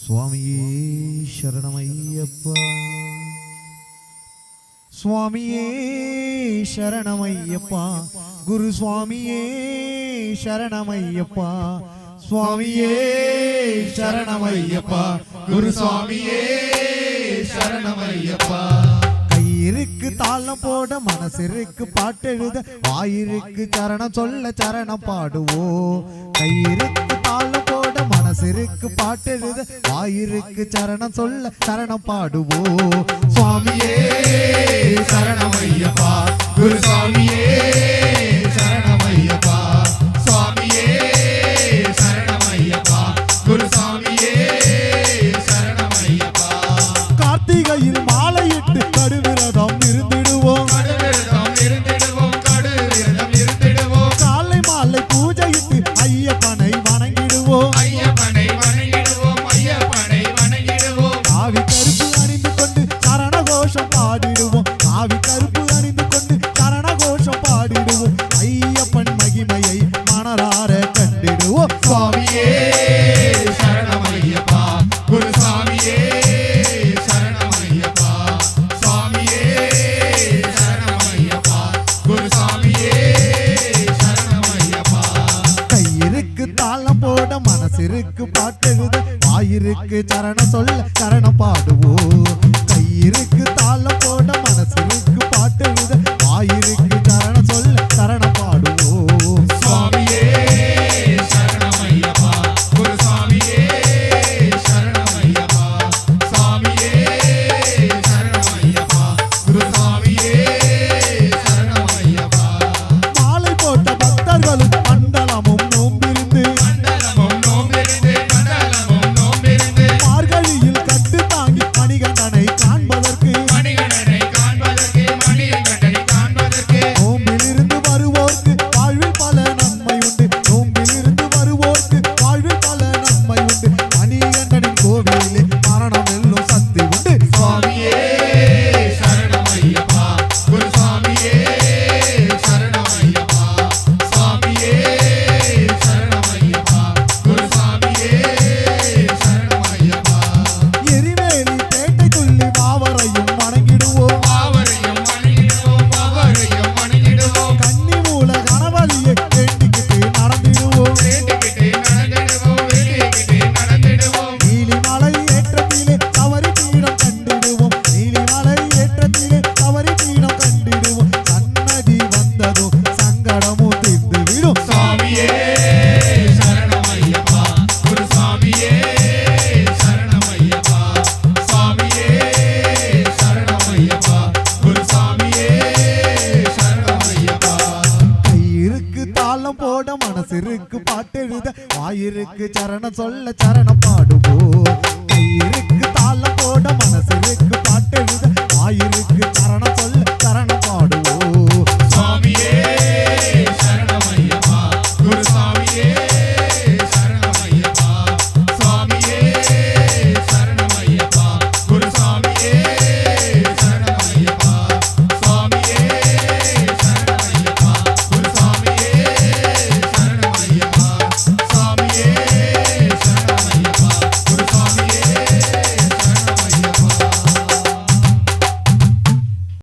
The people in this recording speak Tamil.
சுவாமியே சரணமையப்பா, சுவாமியே சரணமையப்பா, குரு சுவாமியே சரணமையப்பா, சுவாமியே சரணமையப்பா, குரு சுவாமியே சரணமையப்பா. கையிருக்கு தாளம் போட, மனசிற்கு பாட்டெழுத, வாயிருக்கு சரணம் சொல்ல சரணம் பாடுவோம். கையிருக்கு தாளம் போட, மனசிற்கு பாட்டெழுத, வாயிருக்கு சரணம் சொல்ல சரணம் பாடுவோம். சுவாமியே சரணமையப்பா, குரு சுவாமியே சரணமையப்பா, சுவாமியே சரணமையப்பா, குரு சுவாமியே சரணமையப்பா. கார்த்திகையில் மாலையிட்டு கடுவிரதம் இருந்திடுவோம், காலை மாலை பூஜையிட்டு ஐயப்பனை வணங்கிடுவோம். காவி கருப்பு அணிந்து கொண்டு சரண கோஷம் பாடிடுவோம், காவி கருப்பு அணிந்து கொண்டு சரண கோஷம் பாடிடுவோம். ஐயப்பன் மகிமையை மனரார கண்டிடுவோம். சுவாமியே சரணமையப்பா, குரு சுவாமியே சரணமையப்பா, சுவாமியே சரணமையப்பா, குரு சுவாமியே சரணமையப்பா. கையிருக்கு தாளம் போட, மனசிற்கு பாட்டெழுத, வாயிருக்கு சரணம் சொல்ல சரணம் பாடுவோம். கையிருக்கு தாளம் போட, மனசிற்கு பாட்டெழுத, வாயிருக்கு சரணம் சொல்ல சரணம் பாடுவோம். சுவாமியே சரணமையப்பா, குரு சுவாமியே சரணமையப்பா, சுவாமியே சரணமையப்பா, குரு சுவாமியே சரணமையப்பா. மாலை போட்ட பக்தர்களும் மண்டலமும் நோம்பிருந்து, மார்கழியில் கட்டு தாங்கி மணிகண்டனை காண்பதற்கு, நோம்பிலிருந்து வருவோர்க்கு வாழ்வில் பல நன்மை உண்டு, நோம்பிலிருந்து வருவோர்க்கு வாழ்வில் பல நன்மை உண்டு. மணிகண்டனின் கோவிலிலே மரணம் வெல்லும் சக்தி உண்டு. சுவாமியே சரணமையப்பா, குரு சுவாமியே சரணமையப்பா, சுவாமியே சரணமையப்பா, குரு சுவாமியே சரணமையப்பா. எரிவேலி பேட்டை துள்ளி மாவரையும் வணங்கிடுவோம், கன்னி மூல கணவலியை வேண்டிக்கிட்டு நடந்திடுவோம். நீலிமலை ஏற்றத்திலே தவறி பீடம் கண்டிடுவோம், நீலிமலை ஏற்றத்திலே தவறி பீடம் கண்டிடுவோம். சன்னதி வந்ததும் சங்கடமும் தீர்ந்து விடும். சுவாமியே சரணமையப்பா, குரு சுவாமியே சரணமையப்பா, சுவாமியே சரணமையப்பா, குரு சுவாமியே சரணமையப்பா. கையிருக்கு தாளம் போட, மனசிற்கு பாட்டெழுத, வாயிருக்கு சரணம் சொல்ல சரணம் பாடுவோம். கையிருக்கு தாளம் போட, மனசிற்கு பாட்டெழுத, வாயிருக்கு